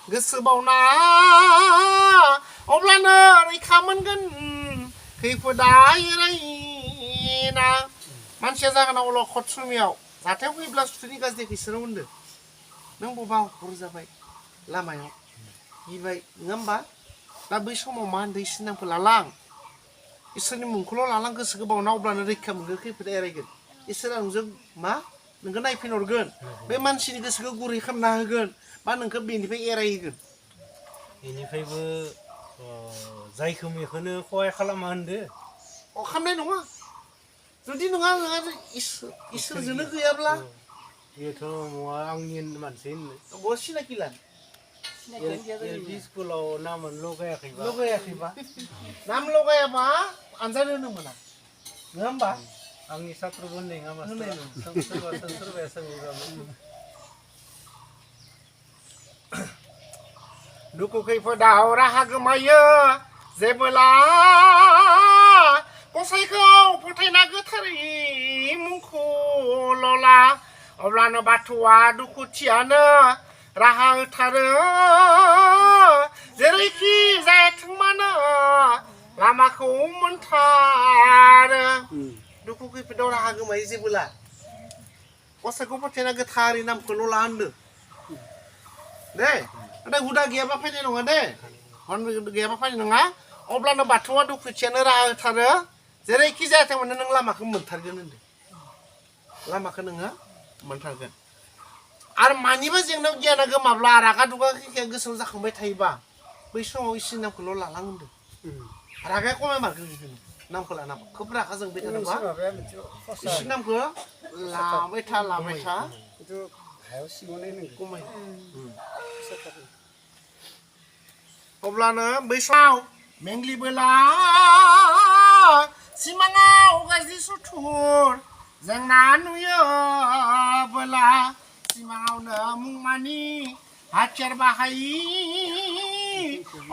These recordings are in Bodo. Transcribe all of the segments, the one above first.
गोसो बावना अब्लानो रैखा मोनगोन खैफोदा एरायना मानसिया जागोन अलखद सुमियाव जाथायाव फैब्ला सुथुरनि गाज्रि खैसोराव होनदो नों बबा हर जाबाय लामायाव गिबाय नङा होमबा दा बै समाव मा होनदों इसोरनि नामखौ लालां इसोरनि मुंखौल' लालां गोसो गोबावना अब्लानो रैखा मोनगोन खैफोदा एरायगोन इसोरा नोंजों मा नोंखौ नायफिनहरगोन बे मानसिनि गोसोखौ गुरै खालामना होगोन बा नोंखौ बेनिफ्राय एरायहोगोन बेनिफ्रायबो जायखौ मेखौनो खहाय खालामा होनदो खालामनाय नङा जुदि नङा इसोरजोंनो गैयाब्ला बेथ' नङा आंनि मानसि होननो बहा सिनाखि लानो एलपि स्कुलाव नामानो लगायाखैबा नाम लगायाबा आनजाद होनो मोना नङा होमबा आंनि सात्रबो होननाय नङा सोरबाया सोंबामोन दुखु खैफोदाव राहा गोमायो जेबोला गसाइखौ फोथायना गोथारै मुंखौ लला अब्लानो बाथौआ दुखुथियानो राहा होथारो जेरैखि जायाथों मानो लामाखौ मोनथारो दुखु खैफोदाव राहा गोमायो जेबोला गसाइखौ फोथायना गोथारै नामखौल' ला होनदों दे नाथाय हुदा गैयाबा फैनाय नङा दे गैयाबा फैनाय नङा अब्लानो बाथौआ दुखुथियानो राहा होथारो जेरैखि जायाथों मानो नों लामाखौ मोनथारगोन होनदों लामाखौ नोङो मोनथारगोन आरो मानिबा जेंनायाव गियाना गोमाब्ला रागा दुगा गोसोआव जाखांबाय थायोबा बै समाव इसोरनि नामखौल' लालां होनदों रागाया खमायमारगोन नामखौ लाना खोब रागा जोंबाय थानोबा इसोरनि नामखौ लाबाय था खमाय अब्लानो बै समाव मेंग्लिबोला सिमाङाव गाज्रि सुथुर जेंना नुयोबोला सिमाङावनो मुंमानि हाथियार बाहायि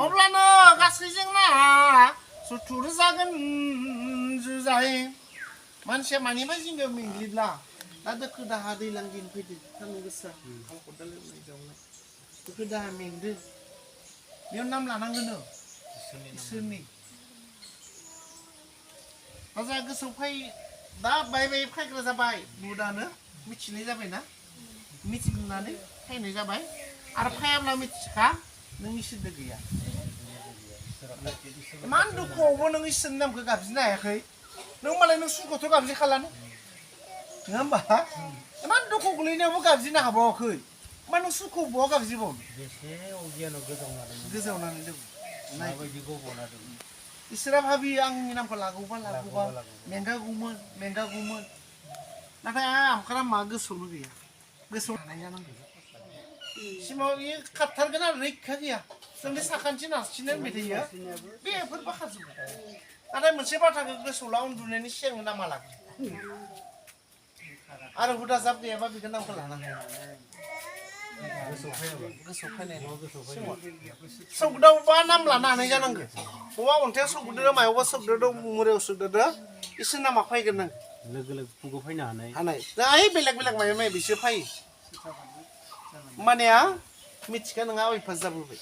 अब्लानो गासै जेंना सुथुर जागोन जुजाय मानसिया मानिबा जिंगायाव मेंग्लिब्ला दा दोखो दाहा दैलां दिन फैदो सान्दुं गोसा खदाल एवनाय जावनाय दोखो दाहा मेंदो बेयाव नाम लानांगोन इसोरनि दा जोंहा गोसोआव फै दा बाय फैग्रा जाबाय बुदानो मिथिनाय जाबायना मिथिनानै फैनाय जाबाय आरो फैयाब्ला मिथिखा नों इसोरजों गैया इमान दुखुआवबो नों इसोरनि नामखौ गाबज्रिनो हायाखै नों मालाय नों सुखुथ' गाबज्रिखालानो नङा होमबा इमान दुखु गोलैनायावबो गाबज्रिनो हाबावाखै मा नों सुखुआव बहा गाबज्रिबावनो बेसे अगियानाव गोजावनानै दं माबायदि गब'ना दं इसोरा भाबियो आंनि नामखौ लागौबा मेंगागौमोन नाथाय आमखारा मा गोसोआवनो गैया गोसोआव थानाय जानांगौ सिमाव बियो खारथारगोन आरो रैखा गैया जोंनि साखान्थि नारसिनो होनबाय थायो बेफोर बाखाजोबो नाथाय मोनसे बाथ्राखौ गोसोआव ला उन्दुनायनि सिगांनो नामा लागोन आरो हुदा जाब गैयाबा बेखौ नामखौ लानांगौ गोसोआव फैनाय सौगदावबा नाम लानो हानाय जानांगौ बबा अन्थायाव सौगदो मायावबा सौगदो मुरायाव सौगदो इसोर नामा फैगोन नों लोगो फुगो फैनो हानाय जाय बेलेग माबा बिसोर फैयो माने मिथिखा नोंहा अयभास जाबोबाय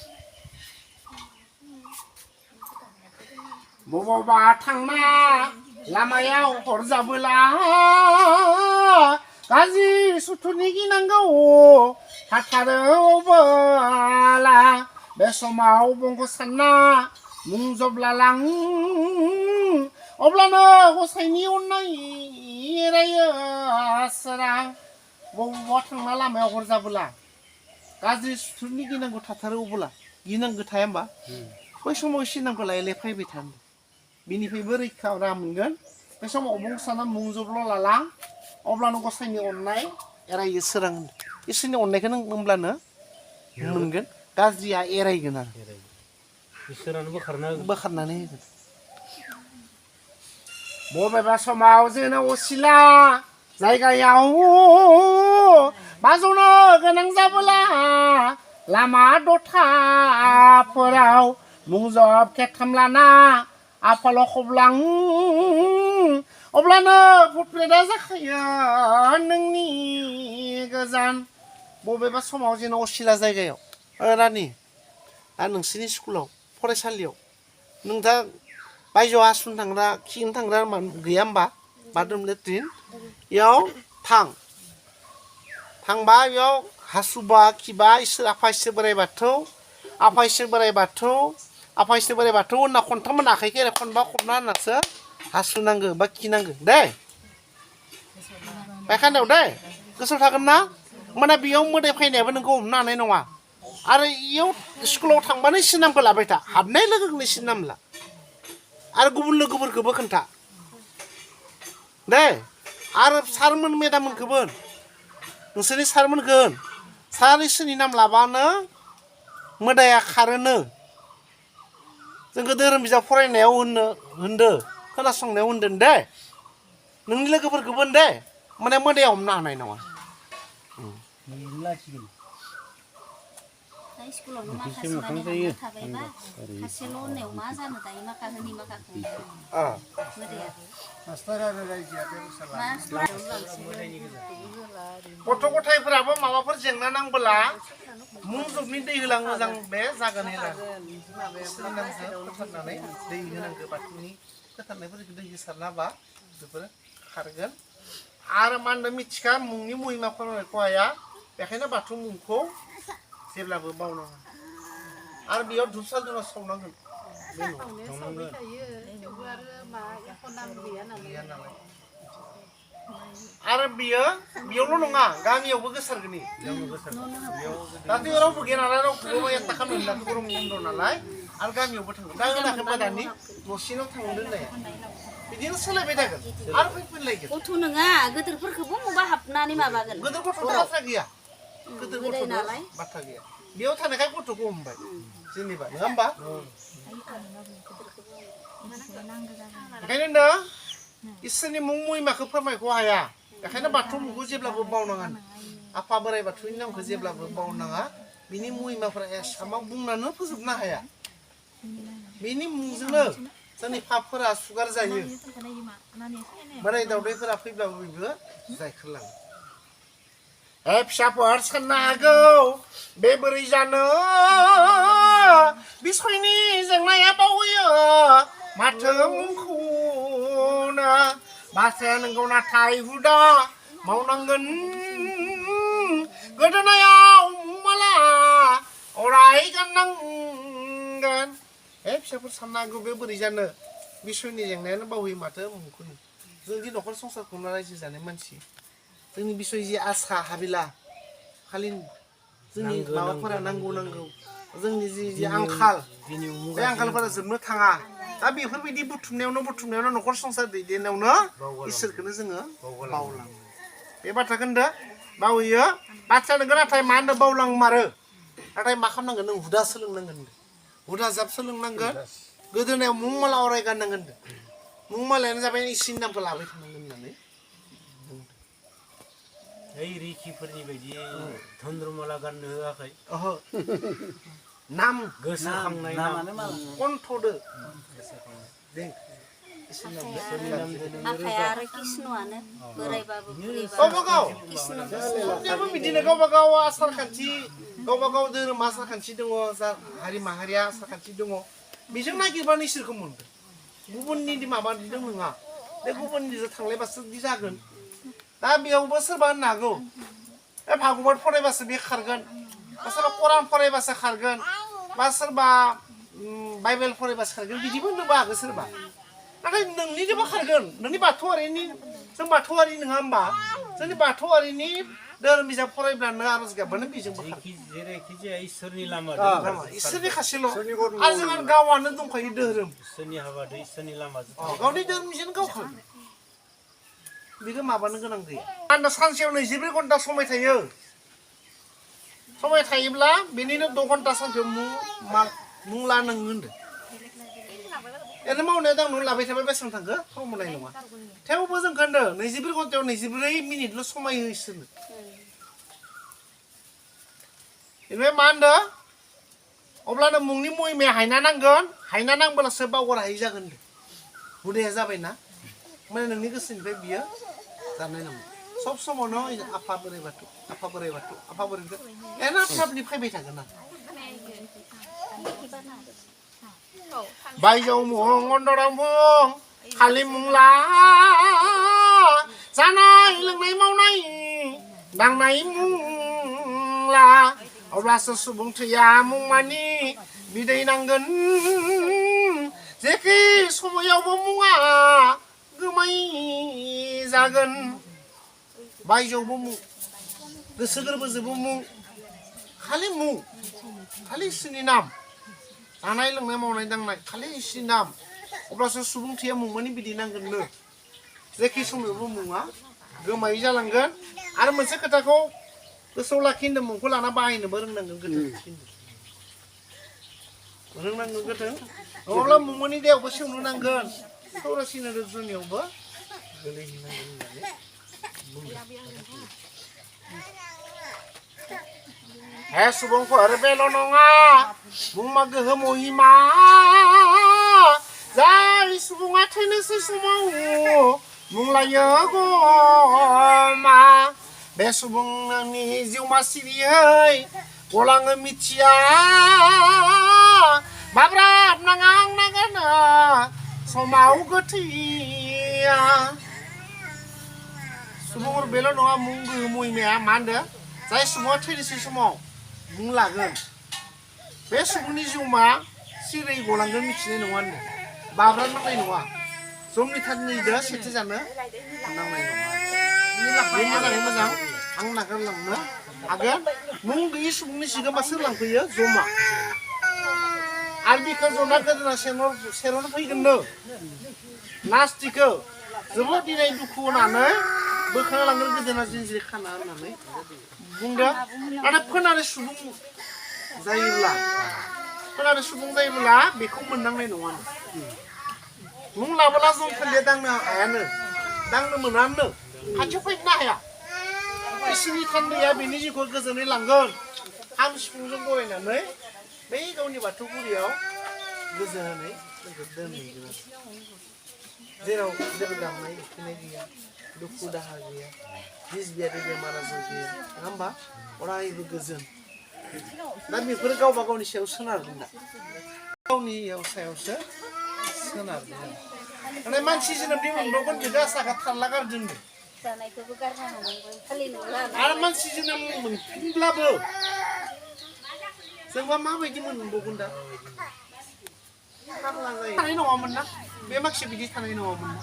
बबावबा थांना लामायाव हर जाबोला गाज्रि सुथुरनि गिनांगौ हाथारोबोला बे समाव बंग सानना मुं जब्लालां अब्लानो गसाइनि अननाय एरायो आसोरा बबावबा थांना लामायाव हर जाबोला गाज्रि सुथुरनि गिनांगौ थाथारोबोला गिनांगौ थाया होमबा बै समाव इसोरनि नामखौ लायलाय फैबाय थानो बिनिफ्रायबो रैखा राहा मोनगोन बे समाव बंग सानना मुं जब्ल' लालां अब्लानो गसाइनि अननाय एरायो सोरां इसोरनि अननायखौ नों होमब्लानो मोनगोन गाज्रिया एरायगोन आरो इसोरानो बोखारनानै होगोन बबेबा समाव जोंनो असिला जायगायाव बाजौनो गोनां जाबोला लामा दथाफोराव मुंजब खेबथाम लाना आफाल' खबलां अब्लानो भुतप्रेतआ जाखायो नोंनि गोजान बबेबा समाव जेन असिला जायगायाव रानि आरो नोंसोरनि स्कुलाव फरायसालियाव नों दा बायजोआव हासुनो थांग्रा खिनो थांग्रा गैया होमबा बाथरुम लेट्रिन इयाव थांबा इयाव हासुबा खिबा इसोर आफा इसोर बोराइ बाथौ होनना खनथाम होनना आखाइखौ एरै खनबा खबना होननासो हासुनांगो बा खिनांगो दे पायखानायाव दे गोसोआव थागोन ना होमबाना बेयाव मोदाय फैनायाबो नोंखौ हमनो हानाय नङा आरो इयाव स्कुलाव थांबानो इसोर नामखौ लाबाय था हाबनाय लोगो लोगोनो इसोर नाम ला आरो गुबुन लोगोफोरखौबो खोन्था दे आरो सारमोन मेदाममोनखौबो नोंसोरनि सारमोनखौ सार इसोरनि नाम लाबानो मोदाया खारोनो जोंखौ धोरोम बिजाब फरायनायाव होनदो खोनासंनायाव होनदों दे नोंनि लोगोफोरखौबो होन दे माने मोदाया हमनो हानाय नङा स्कुलावनो माखासे माने थाबायबा सासेल' होननायाव मा जानो दायो माखा होनि माखाखौ मोदाया गथ' गथायफोराबो माबाफोर जेंना नांबोला मुं जुगनि दै होलां मोजां बे जागोन इसोरनि नामजों फोथारनानै दै होनांगौ बाथौनि फोथारनायफोरखौ दै सारना होबा बेफोरो खारगोन आरो मा होनदों मिथिखा मुंनि महिमा फोरमायखौ हाया बेखायनो बाथौ मुंखौ जेब्लाबो बावनाङा आरो बेयाव धुप सालधुना सावनांगोन आरो बेयावल' नङा गामियावबो गोसारगोन दाथ' रावबो गैया नालाय रावखौबो एन्टा खालामनो होनाखै गरम बन्द नालाय आरो गामियावबो थांगोन दा होनाखैबा दानि न'सिनाव थांनो दोननाया बिदिनो सोलायबाय थागोन आरो फैफिनलायगोन गथ' नङा गोदोरफोरखौबो मबा हाबनानै माबागोन गोदोर गथ'नि बाथ्रा गैया गोदोर गथ'नि बाथ्रा गैया बेयाव थानायखाय गथ'खौ हमबाय जेनेबा नङा होमबा ओंखायनो इसोरनि मुं महिमाखौ फोरमायखौ हाया बेखायनो बाथौ मुंखौ जेब्लाबो बावनाङा आफा बोराइ बाथौनि नामखौ जेब्लाबो बावनाङा बिनि महिमाफोरा एसेबां बुंनानै फोजोबनो हाया बिनि मुंजोंनो जोंनि पापफोरा सुगार जायो बोराइ दावदायफोरा फैब्लाबो बेबो जायख्लाङो फिसाफोर साननो हागौ बे बोरै जानो बिसयनि जेंनाया बावयो माथो मुंखौनो बाथ्राया नंगौ नाथाय हुदा मावनांगोन गोदोनायाव माला अराय गाननांगोन फिसाफोर साननो हागौ बे बोरै जानो बिसयनि जेंनायानो बावयो माथो मुंखौनो जोंदि न'खर संसार खुंना रायजो जानाय मानसि जोंनि बिसय जि आसा हाबिला खालि जोंनि माबाफोरा नांगौ जोंनि जि आंखाल बे आंखालफोरा जोबनो थाङा दा बेफोरबायदि बुथुमनायावनो न'खर संसार दैदेननायावनो इसोरखौनो जोङो बावलाङो बे बाथ्राखौ होनदो बावहैयो बाथ्राया नोंगौ नाथाय मा होनदों बावलांमारो नाथाय मा खालामनांगोन नों हुदा सोलोंनांगोन हुदा जाब सोलोंनांगोन गोदोनायाव मुं माला अराय गाननांगोन मुं मालायानो जाबाय इसोरनि नामखौ लाबाय थानांगोन होननानै रिखिफोरनि बायदि धन्द्रमाला गाननो होआखै नाम गोसोखांनाय कन्थ'दो आफाया आरो कृष्णआनो बोराइबाबो गावबागाव सबनियाबो बिदिनो गावबागाव आसार खान्थि गावबागाव धोरोम आसार खान्थि दङ हारि माहारिया आसार खान्थि दङ बेजों नागिरबानो इसोरखौ मोनगोन गुबुननि माबानिजों नङा बे गुबुननिजों थांलायबासो बिदि जागोन दा बेयावबो सोरबा होननो हागौ भागवत फरायबासो बे खारगोन बा सोरबा कुरान फरायबासो खारगोन बा सोरबा बाइबेल फरायबासो खारगोन बिदिबो होननोबो हागौ सोरबा नाथाय नोंनिजोंबो खारगोन नोंनि बाथौआरिनि जों बाथौआरि नङा होमबा जोंनि बाथौआरिनि धोरोम बिजाब फरायब्लानो आरज गाबबानो बेजोंबो इसोरनि लामा इसोरनि खासेल' आरो जोंहा गावआनो दंखायो धोरोम इसोरनि हाबा इसोरनि लामाजों गावनि धोरोमजोंनो गाव खारगोन बेखौ माबानो गोनां गैया आंना सानसेयाव 24 घन्टा समय थायो समय थायोब्ला बेनिनो 2 घन्टा सानसेयाव मुं लानांगोन होनदों एरैनो मावनाया दांनायाव लाबाय थाबाय बेसेबां थांखो सम मोननाय नङा थेवबो जों होनदों 24 घन्टायाव 24 मिनिटल' समय हो इसोरनो बेनिफ्राय मा होनदों अब्लानो मुंनि महिमाया हायना नांगोन हायना नांब्लासो बावगार हायि जागोन हुदाया जाबायना माने नोंनि गोसोनिफ्राय बियो जानाय नङा सब समावनो आफा बोराइ बाथौ आफा बोराइ बाथौ आफा बोराइ बाथौ एना थाबनि फैबाय थागोन आं बायजोआव मुं अन्दराव मुं खालि मुंला जानाय लोंनाय मावनाय दांनाय मुंला अब्लासो सुबुं थैया मुंमानि बिदै नांगोन जेखि समायावबो मुङा गोमाय जागोन बायजोआवबो मुं गोसो गोरबोजोंबो मुं खालि इसोरनि नाम जानाय लोंनाय मावनाय दांनाय खालि इसोरनि नाम अब्लासो सुबुं थैया मुंमानि बिदै नांगोननो जेखि समायावबो मुङा गोमायै जालांगोन आरो मोनसे खोथाखौ गोसोआव लाखिनो मुंखौ लाना बाहायनोबो रोंनांगोन गोथों नङाब्ला मुंमानि देहायावबो सेवनो नांगोन सौरासिनो रुजुनायावबो गोलैहैनांगोन होननानै हे सुबुंफोर बेल' नङा मुंमा गोहो महिमा जाय सुबुङा थैनोसै समाव मुंलायो गमा बे सुबुंनि जिउमा सिरियै गलाङो मिथिया बाब्राब नाङां समाव गोथैया सुबुंफोर बेल' नङा मुं गोहो महिमाया मा होनदों जाय सुबुङा थैनोसै समाव मुं लागोन बे सुबुंनि जिउमा सिरियै गलांगोन मिथिनाय नङा होनदों बाब्राब नांनाय नङा जमनि थानैजों सेथि जानो नांनाय नङा बे मोजाङै मोजां आं नागारलांनो हागोन मुं गैयि सुबुंनि सिगाङा सोर लांफैयो जमा आरो बिखौ जना गोदोना सेरनो फैगोननो नास्तिखौ जोबोद दिनै दुखु होनानै बोखांना लांगोन गोदोना जिन्ज्रि खाना होननानै बुंदों नाथाय फोनानै सुबुं जायोब्ला बेखौ मोननांनाय नङा मुं लाबोला जों खोन्दिया दांनो हायानो दांनो मोनानो खाथियाव फैनो हाया इसोरनि थान्दैया बेनि जिउखौ गोजोनै लांगोन खाम सिफुंजों बरायनानै बै गावनि बाथौ गुरियाव गोजोनै दोनहैगोन जेराव जेबो दामनाय देखायनाय गैया दुखु दाहा गैया बिजबियारि बेमार आजार गैया नङा होमबा अरायबो गोजोन दा बेफोरो गावबा गावनि सायाव सोनारगोन दा गावनि सायावसो सोनारगोन माने मानसि जोनोमनि मोनबावगोन बेखौ आसाखा थारला गारदों आरो मानसि जोनोम मोनफिनब्लाबो जोंबा माबायदि मोनबावगोन दा थानाय नङामोन ना बे मानसि बिदि थानाय नङामोन ना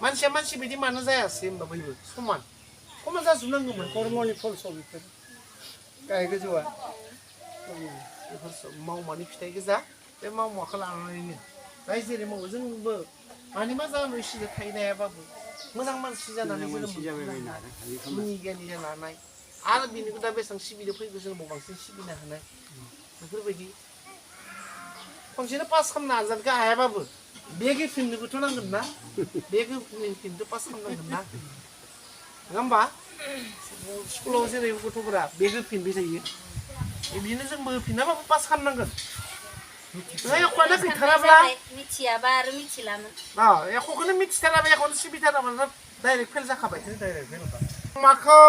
मानसिया मानसि बिदि मानो जायासै होनबा बयबो समान जाजोबनांगौमोन कर्मनि फलसर बेफोर गाय गोजौआ मावमानि फिथाइ गोजा बे मावमाखौ लानानैनो जाय जेरै मावो जोंबो मानि मा जानो इसोर थाहैनो हायाबाबो मोजां मानसि जानानै गुनि गियानि जानो हानाय आरो बेनिखौ दा बेसेबां सिबिनो फैगौ जोंबो बांसिन सिबिनो हानाय बेफोरबायदि खनसेनो पास खालामनो नाजानोखौ हायाबाबो बे गिफ्टनिबोथ' नांगोन ना बे गिफ्टनिखौथ' पास खालामनांगोन ना नङा होमबा स्कुलाव जेरै गथ'फोरा बे होफिनबाय थायो बिदिनो जोंबो होफिनाबाबो पास खालामनांगोन एख'नो गैथाराब्ला मिथियाबा आरो मिथिलामोन एख'खौनो मिथिथाराबा एख'नो सिबिथाराबा डाइरेक्ट फेल जाखाबाय माखौ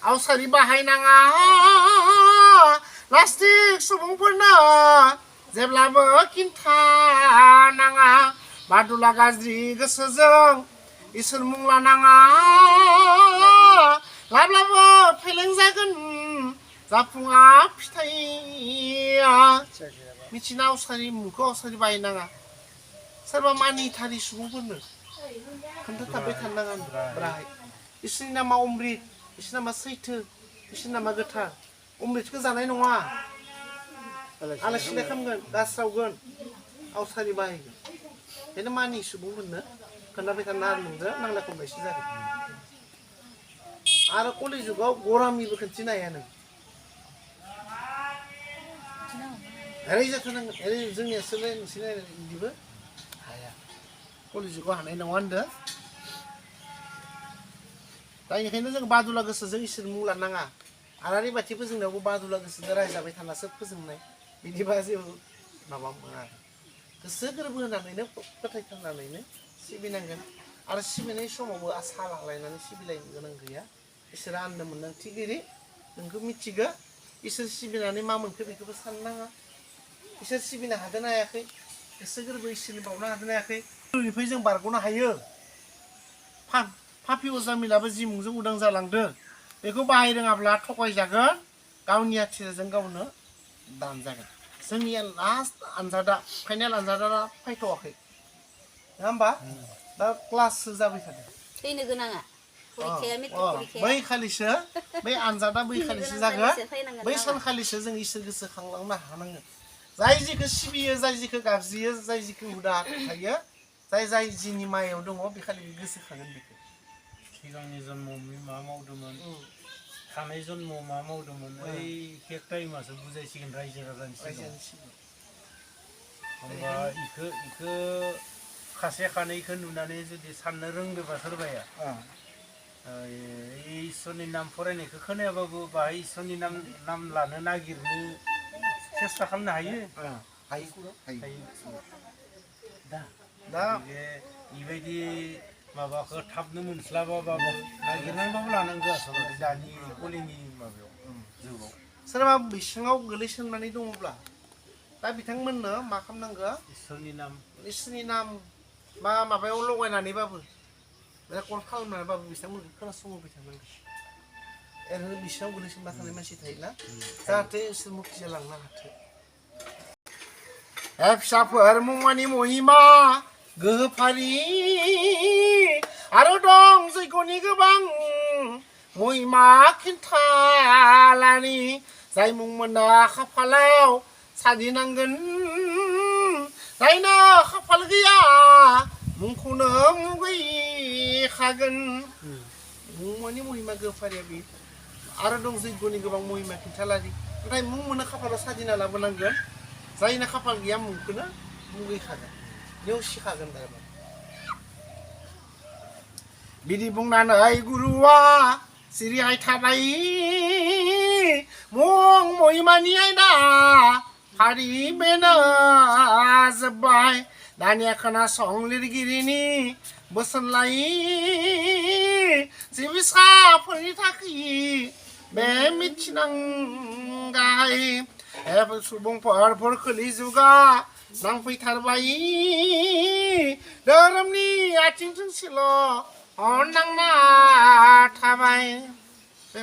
आवसारि बाहायनाङा प्लास्टिक सुबुंफोरनो जेब्लाबो खिन्थानाङा बादुला गाज्रि गोसोजों इसोर मुं लानाङा लाब्लाबो फेलें जागोन जाफुङा फिथाइया मिथिना मुंखौ आवसारि बाहायनाङा सोरबा मानिथारि सुबुंफोरनो खोन्थाथाबबाय थानो नाङा इसोरनि नामा अमृत इसोरनि नामा सैथो इसोरनि नामा गोथार अमृतखौ जानाय नङा आलाय सिलाय खालामगोन गास्रावगोन आवसारि बाहायगोन बेनो मानि सुबुंफोरनो खोन्थाबाय थानो आरो नोंजों नांलाय खमलायसो जागोन आरो कलेज जुगाव गरामिबो खोन्थिनो हाया नों ओरै जाथारनांगोन ओरै जोंनिया सोलाय नोंसोरलाय बिदिबो हाया कलेज जुगाव हानाय नङा होनदों दा बेनिखायनो जों बादुला गोसोजों इसोर मुं लानाङा आलारि बाथि फोजोंनायावबो बादुला गोसोजों रायजाबाय थानासो फोजोंनाय बिदिबा जेबो माबा मोना गोसो गोरबो होनानैनो फोथायथारनानैनो सिबिनांगोन आरो सिबिनाय समावबो आसा लालायनानै सिबिलायनो गोनां गैया इसोरा आननो मोनदांथिगिरि नोंखौ मिथिगौ इसोर सिबिनानै मा मोनखो बेखौबो साननाङा इसोर सिबिनो हादों ना हायाखै गोसो गोरबो इसोरनि बावनो हादों ना हायाखै निफ्राय जों बारग'नो हायो पापि अजामिलाबो जि मुंजों उदां जालांदों बेखौ बाहाय रोङाब्ला थगायजागोन गावनि आथिंजों गावनो दानजागोन जोंनिया लास्ट आनजादा फाइनाल आनजादा फैथ'वाखै नङा होमबा दा क्लाससो जाबाय थादों फैनो गोनाङा परीक्षाया मेट्रिक परीक्षाया बै खालिसो बै आनजादा बै खालिसो जागोन बै सानखालिसो जों इसोर गोसोखांलांनो हानांगोन जाय जिखौ सिबियो जाय जिखौ गाबज्रियो जाय जिखौ हुदा थायो जाय जिनि मायाव दङ बे खालि गोसोखांगोन बेखौ सिगांनि जन्मआव मा मावदोंमोन थानाय जन्मआव मा मावदोंमोन ओइ एक टाइमासो बुजायसिगोन रायजो राजानि सिगाङाव होमबा इखो खासे खानैखौ नुनानै जुदि साननो रोंदोंबा सोरबाया इसोरनि नाम फरायनायखौ खोनायाबाबो बाहाय इसोरनि नाम लानो नागिरनो सेस्था खालामनो हायो दा बेबायदि माबाखौ थाबनो मोनस्लाबाबाबो नागिरनानैबाबो लानांगौ आसलथे दानि कलिनि माबायाव जुगाव सोरबा बिसिङाव गोलैसोनानै दङब्ला दा बिथांमोननो मा खालामनांगौ इसोरनि नाम बा माबायाव लगायनानैबाबो रेकर्ड खालामनानैबाबो बिथांमोनखौ खोनासंहोबाय थानांगौ ओरैनो बिसिङाव गोलैसोना थानाय मानसि थायोना जाहाथे इसोर मुक्ति जालांनो हाथों फिसाफोर मुंमानि महिमा गोहोफारि आरो दं जैग'नि गोबां महिमा खिन्थालानि जाय मुंमोना खाफालाव साजिनांगोन जायना खाफाल गैया मुंखौनो मुगैखागोन मुंमानि महिमा गोहोफारिया बे आरो दं जैग'नि गोबां महिमा खिन्थालानि नाथाय मुं मोनो खाफालाव साजिना लाबोनांगोन जायना खाफाल गैया मुंखौनो मुगैखागोन नेवसिखागोन थारमाने बिदि बुंनानै गुरुआ सिरिहाय थाबाय मुं महिमानि आयदा फारि बेनो जोब्बाय दानिया खोनासं लिरगिरिनि बोसोन लायै सिबिसाफोरनि थाखाय बे मिथिनांगाय सुबुंफोर खोलि जुगा नांफैथारबाय धोरोमनि आथिंजोंसोल' नांना थाबाय बे